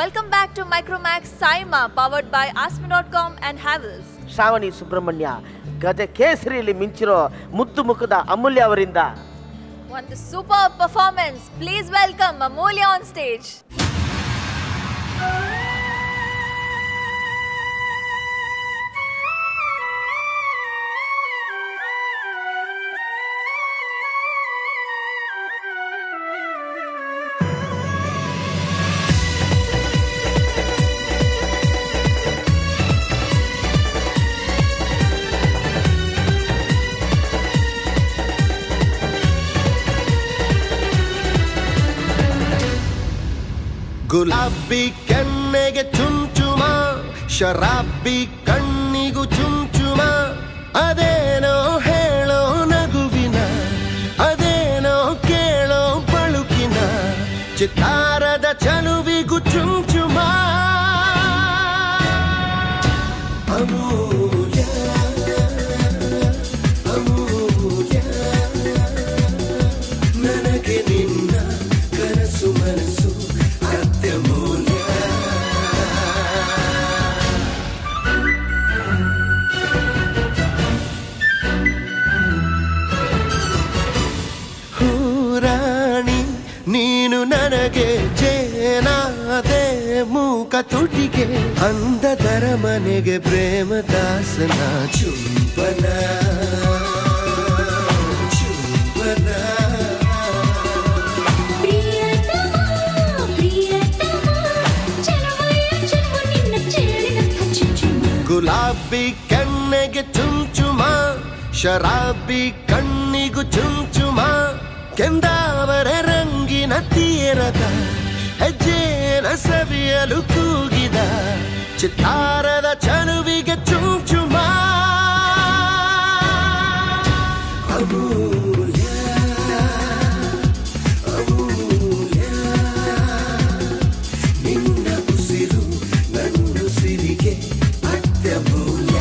Welcome back to Micromax Saima, powered by Asmi.com and Havels. Shravani Subrahmanya ಗಜ ಕೇಸರಿಯಲ್ಲಿ ಮಿಂಚಿರೋ ಮುದ್ದು ಮುಖದ ಅಮೂಲ್ಯ ಅವರಿಂದ One superb performance. Please welcome Amulya on stage. ಗುಲಾಬಿ ಕಣ್ಣಿಗೆ ಚುಂಚುಮ ಶರಾಬಿ ಕಣ್ಣಿಗೂ ಚುಂಚುಮ ಅದೇನೋ ಹೇಳೋ ನಗುವಿನ ಅದೇನೋ ಕೇಳೋ ಬಳುಕಿನ ಚಿತ್ತಾರದ ಚಲುವಿಗೂ ಚುಂಚುಮ ಅಮೂಲ್ಯ ಅಮೂಲ್ಯ ನನಗೆ ನಿನ್ನ ಕನಸು ಮನಸ್ಸು ರಾಣಿ ನೀನು ನನಗೆ ಜೇನಾದೆ ಮೂಕ ತುಟಿಗೆ ಅಂಧದರ ಮನೆಗೆ ಪ್ರೇಮದಾಸನ ಚುಂಬನ ಚುಂಬನ ಗುಲಾಬಿ ಕಣ್ಣಿಗೆ ಚುಂಚುಮ ಶರಾಬಿ ಕಣ್ಣಿಗೂ ಚುಂಚುಮ ಕೆಂದಾವರ ರಂಗಿನ ತೀರದ ಹೆಜ್ಜೆನ ಸವಿಯಲು ಕೂಗಿದ ಚಿತ್ತಾರದ ಚಲುವಿಗೆ ಚುಂಚುಮ ಅಮೂಲ್ಯ ಅಮೂಲ್ಯ ನಿನ್ನ ಉಸಿರು ನನ್ನುಸಿರಿಗೆ ಅತ್ಯಮೂಲ್ಯ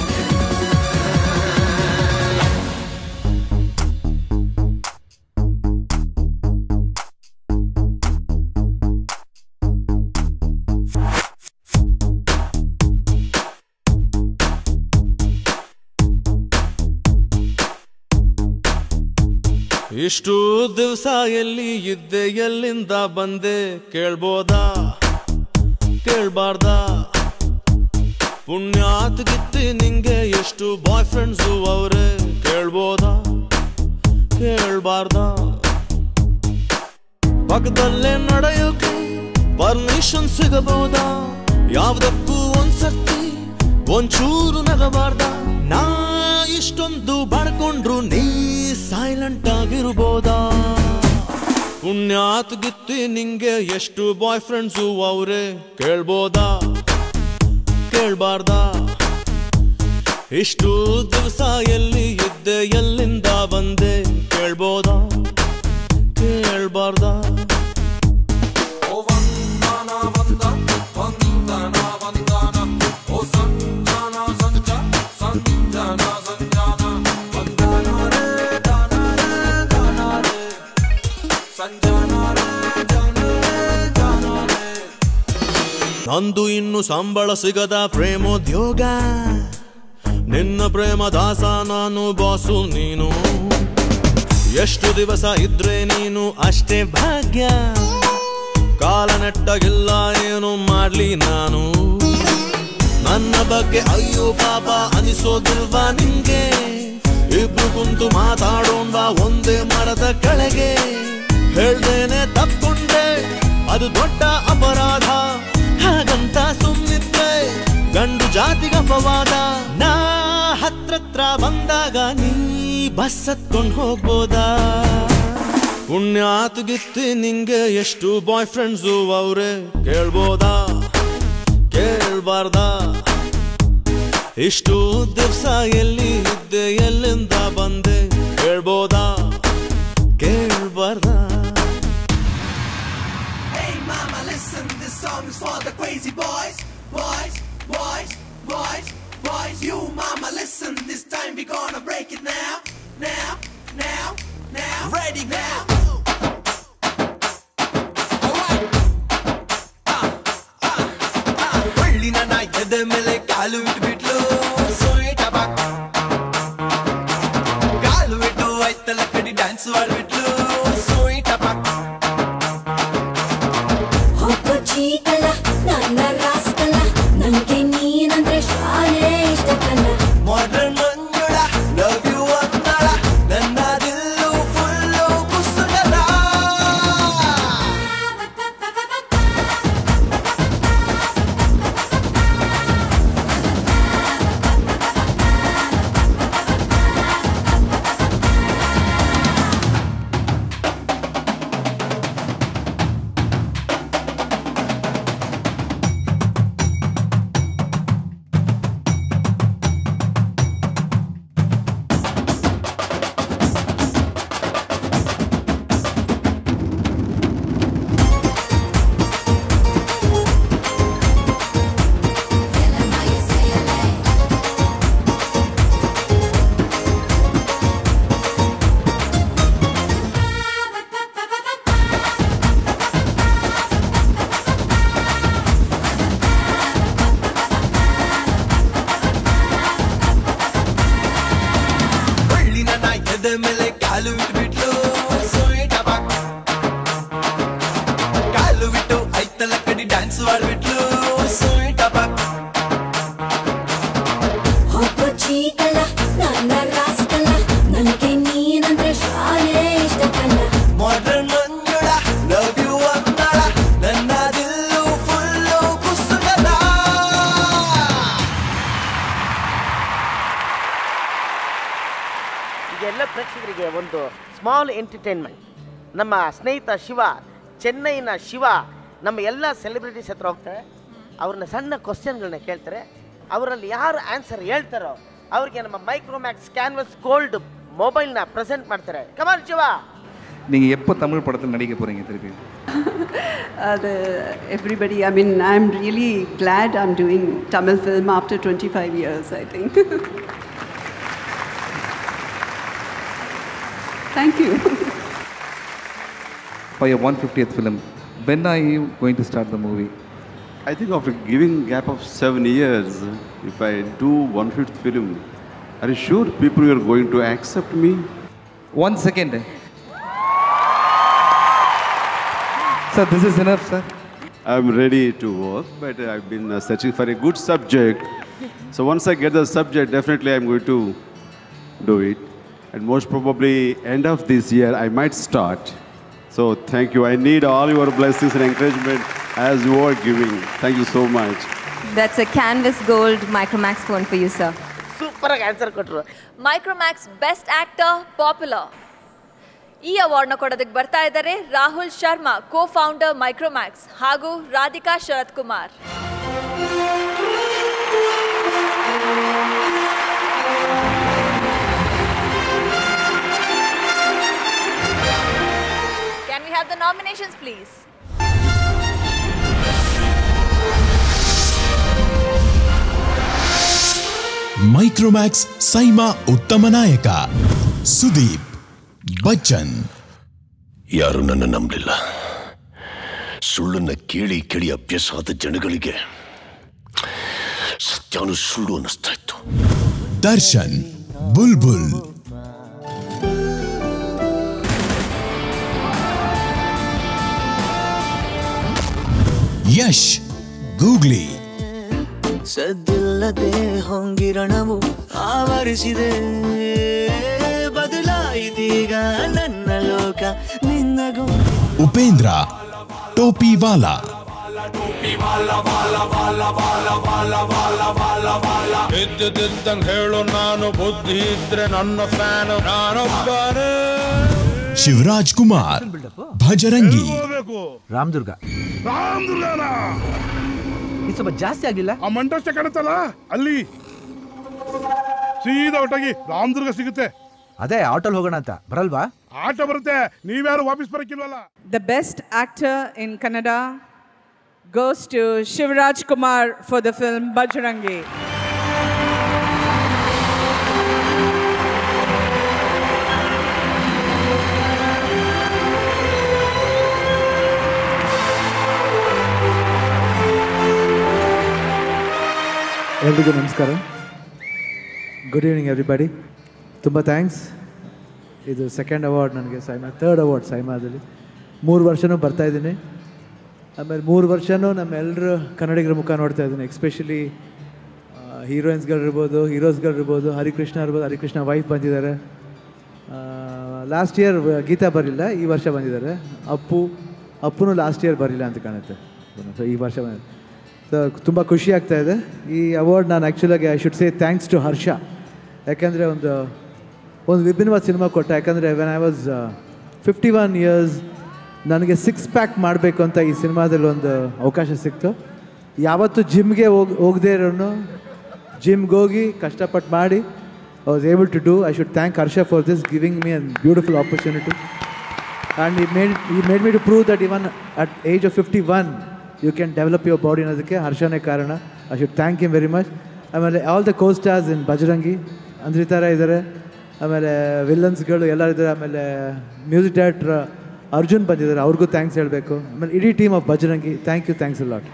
ಇಷ್ಟು ದಿವಸ ಎಲ್ಲಿ ಇದ್ದೆ ಎಲ್ಲಿಂದ ಬಂದೆ ಕೇಳ್ಬೋದಾ ಕೇಳ್ಬಾರ್ದಾ ಪುಣ್ಯಾತ್ಗಿತ್ತಿ ನಿಂಗೆ ಎಷ್ಟು ಬಾಯ್ ಫ್ರೆಂಡ್ಸು ಅವರೇ ಕೇಳ್ಬೋದಾ ಕೇಳ್ಬಾರ್ದಾ ಪಕ್ಕದಲ್ಲೇ ನಡೆಯೋಕೆ ಪರ್ಮಿಷನ್ ಸಿಗಬಹುದಾ ಯಾವ್ದಕ್ಕೂ ಒಂದ್ಸರ್ತಿ ಒಂಚೂರು ನಗಬಾರ್ದಾ ನಾ ಇಷ್ಟೊಂದು ಬಡ್ಕೊಂಡ್ರು ನೀ ಸೈಲೆಂಟ್ ಆಗಿರ್ಬೋದಾ ಪುಣ್ಯಾತ್ಗಿತ್ತಿ ನಿಂಗೆ ಎಷ್ಟು ಬಾಯ್ ಫ್ರೆಂಡ್ಸು ಅವರೇ ಕೇಳ್ಬೋದಾ ಕೇಳ್ಬಾರ್ದಾ ಇಷ್ಟು ದಿವಸ ಎಲ್ಲಿ ಇದ್ದೆ ಎಲ್ಲಿಂದ ಬಂದೆ ಕೇಳ್ಬೋದಾ ಕೇಳ್ಬಾರ್ದಾ ನಂದು ಇನ್ನು ಸಂಬಳ ಸಿಗದ ಪ್ರೇಮೋದ್ಯೋಗ ನಿನ್ನ ಪ್ರೇಮ ದಾಸ ನಾನು ಬಾಸು ನೀನು ಎಷ್ಟು ದಿವಸ ಇದ್ರೆ ನೀನು ಅಷ್ಟೇ ಭಾಗ್ಯ ಕಾಲ ನೆಟ್ಟಗಿಲ್ಲ ಏನು ಮಾಡ್ಲಿ ನಾನು ನನ್ನ ಬಗ್ಗೆ ಅಯ್ಯೋ ಪಾಪ ಅನಿಸೋದಿಲ್ವಾ ನಿಂಗೆ ಇಬ್ರು ಕುಂತು ಮಾತಾಡೋಣ ಒಂದೇ ಮರದ ಕೆಳಗೆ ಹೇಳ್ದೇನೆ ತಪ್ಕೊಂಡೆ ಅದು ದೊಡ್ಡ ಅಪರಾಧ ಹಾಗಂತ ಸುಮ್ನಿದ್ರೆ ಗಂಡು ಜಾತಿಗೆ ಅಪವಾದ ನಾ ಹತ್ರತ್ರ ಬಂದಾಗ ನೀ ಬಸ್ ಹತ್ಕೊಂಡು ಹೋಗ್ಬೋದಾ ಪುಣ್ಯಾತ್ಗಿತ್ತಿ ನಿಂಗೆ ಎಷ್ಟು ಬಾಯ್ ಫ್ರೆಂಡ್ಸು ಅವರೇ ಕೇಳ್ಬೋದಾ ಕೇಳ್ಬಾರ್ದಾ ಇಷ್ಟು ದಿವಸ ಎಲ್ಲಿ ಇದ್ದೆ ಎಲ್ಲಿಂದ ಬಂದೆ ಕೇಳ್ಬೋದಾ ಕೇಳ್ಬಾರ್ದಾ Mama, listen, this song is for the crazy boys, boys, boys, boys, boys. You, mama, listen, this time we gonna break it now, now, now, now. Ready now. Alright. ಎದೆ ಮೇಲೆ ಕಾಲು ಇಟ್ಬಿಟ್ಲು ಸ್ವೀಟ್ ಅಬಾಕ್ ಕಾಲು ಇಟ್ಟು ಐತಲ್ಲ ಕಡಿ ಡ್ಯಾನ್ಸ್ ಆಡ್ಬಿಟ್ಲು ಸ್ವೀಟ್ ಅಬಾಕ್ ಹೋಗೋ ಚೀಕಲ್ಲ ನನ್ನ ರಾಸ್ಕಲ್ಲ ನಂಗೆ ನೀನಂದ್ರೆ ಶಾಲೆ ಇಷ್ಟಕ್ಕಲ್ಲ modern Manjula love you ಅಂದಳ ನನ್ನ ದಿಲ್ಲು ಫುಲ್ಲು ಕುಸುಗಲ ಮೇಲೆ ಕಾಲು ಇಟ್ಬಿಟ್ಲು ಸ್ವೀಟ್ ಅಬಾಕ್ ಕಾಲು ಬಿಟ್ಟು ಐತಲ್ಲ ಕಡಿ ಡ್ಯಾನ್ಸ್ ಆಡ್ಬಿಟ್ಲು ಸ್ವೀಟ್ ಅಬಾಕ್ ಹೋಗೋ ಚೀಕಲ್ಲ ನನ್ನ ರಾಸ್ಕಲ್ಲ ನಂಗೆ ನೀನಂದ್ರೆ ಶಾಲೆ ಇಷ್ಟಕ್ಕಲ್ಲ ಮಾಡರ್ನ್ ಮಂಜುಳ ಲವ್ ಯು ಅಂದಳ ನನ್ನ ದಿಲ್ಲು ಫುಲ್ಲು ಕುಸುಗಲ ಎಲ್ಲ ಪ್ರೇಕ್ಷಕರಿಗೆ ಒಂದು ಸ್ಮಾಲ್ ಎಂಟರ್ಟೈನ್ಮೆಂಟ್. ನಮ್ಮ ಸ್ನೇಹಿತ ಶಿವ, ಚೆನ್ನೈನ ಶಿವ ನಮ್ಮ ಎಲ್ಲ ಸೆಲೆಬ್ರಿಟೀಸ್ ಹತ್ರ ಹೋಗ್ತಾರೆ, ಅವ್ರನ್ನ ಸಣ್ಣ ಕ್ವಶನ್ಗಳನ್ನ ಕೇಳ್ತಾರೆ. ಅವರಲ್ಲಿ ಯಾರು ಆನ್ಸರ್ ಹೇಳ್ತಾರೋ ಅವ್ರಿಗೆ ನಮ್ಮ ಮೈಕ್ರೋಮ್ಯಾಕ್ಸ್ ಕ್ಯಾನ್ವಸ್ ಗೋಲ್ಡ್ ಮೊಬೈಲ್ನ ಪ್ರೆಸೆಂಟ್ ಮಾಡ್ತಾರೆ. ಕಮಾನ್ ಶಿವ. நீங்கள் எப்போ தமிழ் படத்தில் நடிக்க போகிறீங்க திருப்பி? Everybody, I mean, I'm really glad I'm doing Tamil film after 25 years, I think. Thank you. For your 150th film, when are you going to start the movie? I think after giving gap of 7 years, if I do 1/5 film, are you sure people are going to accept me? 1 second. Sir, this is enough, sir. I'm ready to work, but I've been searching for a good subject. So once I get the subject, definitely I'm going to do it. And most probably end of this year, I might start. So thank you. I need all your blessings and encouragement as you are giving. Thank you so much. That's a Canvas Gold Micromax phone for you, sir. Super ಆಗಿ answer ಕೊಟ್ಟರು. Micromax best actor popular ಈ ಅವಾರ್ಡ್ನ ಕೊಡೋದಕ್ಕೆ ಬರ್ತಾ ಇದ್ದಾರೆ Rahul Sharma, co founder Micromax, ಹಾಗೂ Radhika Sarath Kumar. Can we have the nominations, please? Micromax SIIMA ಉತ್ತಮ ನಾಯಕ ಸುದೀಪ್ ಬಚ್ಚನ್. ಯಾರು ನನ್ನ ನಂಬಲಿಲ್ಲ. ಸುಳ್ಳನ್ನ ಕೇಳಿ ಕೇಳಿ ಅಭ್ಯಾಸ ಆದ ಜನಗಳಿಗೆ ಸತ್ಯಾನು ಸುಳ್ಳು ಅನ್ನಿಸ್ತಾ ಇತ್ತು. ದರ್ಶನ್ ಬುಲ್ಬುಲ್. ಯಶ್ ಗೂಗ್ಲಿ. ಸದ್ದಿಲ್ಲದೆ ಹೊಂಗಿರಣವು ಆವರಿಸಿದೆ, ಬದಲಾಯಿತೀಗ ನನ್ನ ಲೋಕ ನಿನ್ನಗೂ. ಉಪೇಂದ್ರ ಟೋಪಿವಾಲಾ. ಇದ್ದಂಗೆ ಹೇಳು, ನಾನು ಬುದ್ಧಿ ಇದ್ರೆ ನನ್ನ ಫ್ಯಾನ್ ನಾನೊಬ್ಬನೇ. ಶಿವರಾಜ್ ಕುಮಾರ್ ಭಜರಂಗಿ. ರಾಮದುರ್ಗ. ಇದು ಸ್ವಲ್ಪ ಜಾಸ್ತಿ ಆಗಿಲ್ಲ? ಆ ಮಂಟಷ್ಟೇ ಕಾಣುತ್ತಲ್ಲ ಅಲ್ಲಿ, ಸೀದಾ ಒಟ್ಟಾಗಿ ರಾಮದುರ್ಗ ಸಿಗುತ್ತೆ. ಅದೇ ಆಟೋಲ್ ಹೋಗೋಣ ಅಂತ. ಬರಲ್ವಾ? ಆಟೋ ಬರುತ್ತೆ, ನೀವ್ಯಾರು ವಾಪಸ್ ಬರಕ್ಕಿಲ್ವಲ್ಲ. The best actor in Kannada goes to Shivraj Kumar for the film Bajrangi. ಎಲ್ರಿಗೂ ನಮಸ್ಕಾರ. Good evening everybody. ತುಂಬ ಥ್ಯಾಂಕ್ಸ್. ಇದು ಸೆಕೆಂಡ್ ಅವಾರ್ಡ್ ನನಗೆ ಸೈಮಾ, ಥರ್ಡ್ ಅವಾರ್ಡ್ ಸೈಮಾದಲ್ಲಿ. 3 ವರ್ಷನೂ ಬರ್ತಾಯಿದ್ದೀನಿ. ಆಮೇಲೆ 3 ವರ್ಷನೂ ನಮ್ಮೆಲ್ಲರೂ ಕನ್ನಡಿಗರ ಮುಖ ನೋಡ್ತಾ ಇದ್ದೀನಿ. ಎಕ್ಸ್ಪೆಷಲಿ ಹೀರೋಯಿನ್ಸ್ಗಳಿರ್ಬೋದು, ಹೀರೋಸ್ಗಳಿರ್ಬೋದು. ಹರಿಕೃಷ್ಣ ಇರ್ಬೋದು, ಹರಿಕೃಷ್ಣ ವೈಫ್ ಬಂದಿದ್ದಾರೆ. ಲಾಸ್ಟ್ ಇಯರ್ ಗೀತಾ ಬರಲಿಲ್ಲ, ಈ ವರ್ಷ ಬಂದಿದ್ದಾರೆ. ಅಪ್ಪುನೂ ಲಾಸ್ಟ್ ಇಯರ್ ಬರಲಿಲ್ಲ ಅಂತ ಕಾಣುತ್ತೆ, ಸೊ ಈ ವರ್ಷ ಬಂದಿದೆ. ಸೊ ತುಂಬ ಖುಷಿ ಆಗ್ತಾ ಇದೆ. ಈ ಅವಾರ್ಡ್ ನಾನು ಆ್ಯಕ್ಚುಲಾಗಿ I should say thanks to Harsha. ಯಾಕೆಂದರೆ ಒಂದು ವಿಭಿನ್ನವಾದ ಸಿನಿಮಾ ಕೊಟ್ಟ. ಯಾಕಂದರೆ ವೆನ್ ಐ ವಾಸ್ 51 years ನನಗೆ 6 ಪ್ಯಾಕ್ ಮಾಡಬೇಕು ಅಂತ ಈ ಸಿನಿಮಾದಲ್ಲಿ ಒಂದು ಅವಕಾಶ ಸಿಕ್ತು. ಯಾವತ್ತೂ ಜಿಮ್ಗೆ ಹೋಗದೇ ಇರೋನು ಜಿಮ್ಗೆ ಹೋಗಿ ಕಷ್ಟಪಟ್ಟು ಮಾಡಿ I was able to do. I should thank Harsha for this, giving me a beautiful opportunity. And he made me to prove that even at age of 51, you can develop your body. Annadake Harshane karana. I should thank him very much. ಆಮೇಲೆ all the co-stars in Bajrangi, Andritara ಇದ್ದಾರೆ, ಆಮೇಲೆ ವಿಲನ್ಸ್ಗಳು ಎಲ್ಲರೂ ಇದ್ದಾರೆ. ಆಮೇಲೆ music director Arjun ಬಂದಿದ್ದಾರೆ, ಅವ್ರಿಗೂ thanks ಹೇಳಬೇಕು. ಆಮೇಲೆ ಇಡೀ team of Bajrangi, thanks a lot.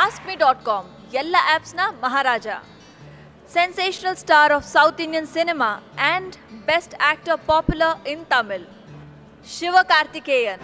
AskMe.com ಎಲ್ಲ ಆಪ್ಸ್ನ ಮಹಾರಾಜ, sensational star of South Indian cinema and best actor popular in Tamil, Sivakarthikeyan.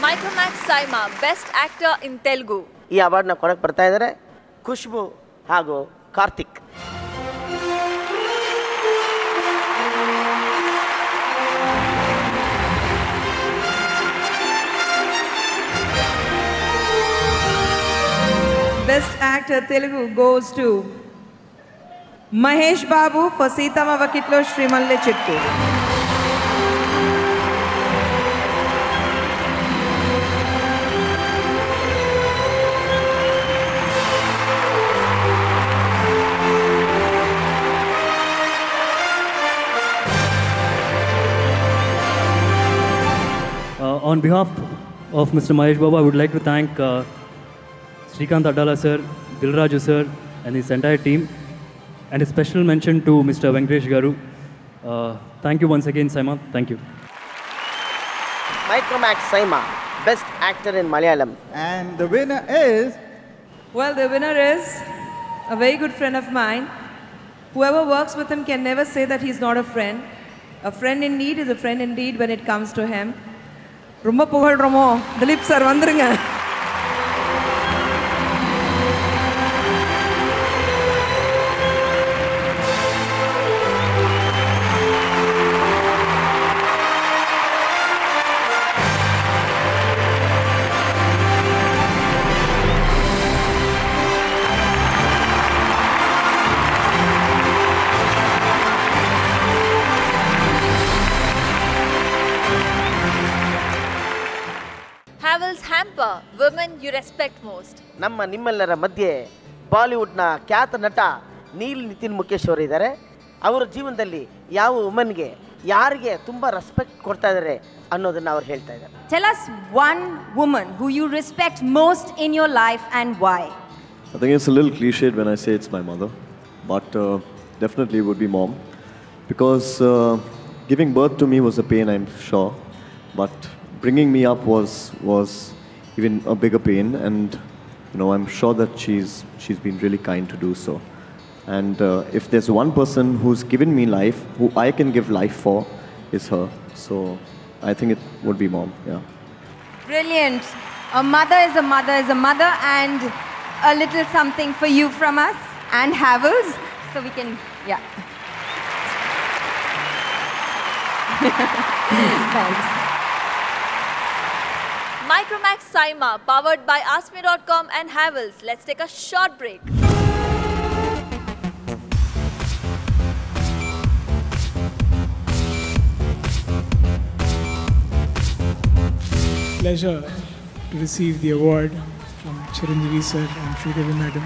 Micromax Saima, Best Actor in Telugu. ಈ ಅವಾರ್ಡ್ನ ಕೊಡಕ್ಕೆ ಬರ್ತಾ ಇದ್ದಾರೆ ಖುಷ್ಬು ಹಾಗೂ Karthik. Best Actor Telugu goes to Mahesh Babu for Seetama Vakitlo Srimalle Chittu. On behalf of Mr. Mahesh Babu, I would like to thank Srikanth Addala sir, Dilraju sir and his entire team, and a special mention to Mr. Venkatesh Garu. Thank you once again, Saima. Thank you. Micromax Saima, Best Actor in Malayalam. And the winner is... Well, the winner is a very good friend of mine. Whoever works with him can never say that he's not a friend. A friend in need is a friend indeed when it comes to him. ரொம்ப புகழ்றோமோ Dilip sir வந்துருங்க. Havells Hamper, Women You Respect Most. ನಮ್ಮ ನಿಮ್ಮೆಲ್ಲರ ಮಧ್ಯೆ ಬಾಲಿವುಡ್ನ ಖ್ಯಾತ ನಟ ನೀಲ್ ನಿತಿನ್ ಮುಖೇಶ್ ಅವರು ಇದ್ದಾರೆ. ಅವರ ಜೀವನದಲ್ಲಿ ಯಾವ ವುಮನ್ಗೆ ಯಾರಿಗೆ ತುಂಬ ರೆಸ್ಪೆಕ್ಟ್ ಕೊಡ್ತಾ ಇದ್ದಾರೆ ಅನ್ನೋದನ್ನ ಅವ್ರು ಹೇಳ್ತಾ ಇದ್ದಾರೆ. Tell us one woman who you respect most in your life and why. I think it's a little cliched when I say it's my mother, but definitely it would be mom, because giving birth to me was a pain, I'm sure, but bringing me up was even a bigger pain, and I'm sure that she's been really kind to do so. And if there's one person who's given me life, who I can give life for, is her. So I think it would be mom. Yeah. Brilliant. A mother is a mother is a mother, and a little something for you from us and Havells, so we can Thanks. Micromax Saima, powered by AskMe.com and Havells. Let's take a short break. Pleasure to receive the award from Chiranjeevi sir and Sridevi madam.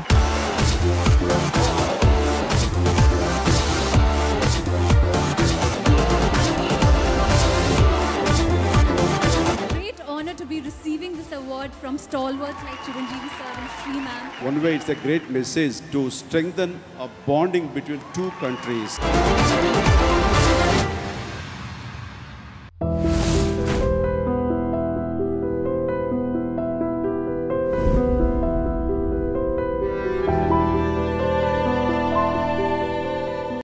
Great honor to be receiving this award from stalwarts like Chiranjeevi sir and Shri ma'am. One way, it's a great message to strengthen a bonding between two countries.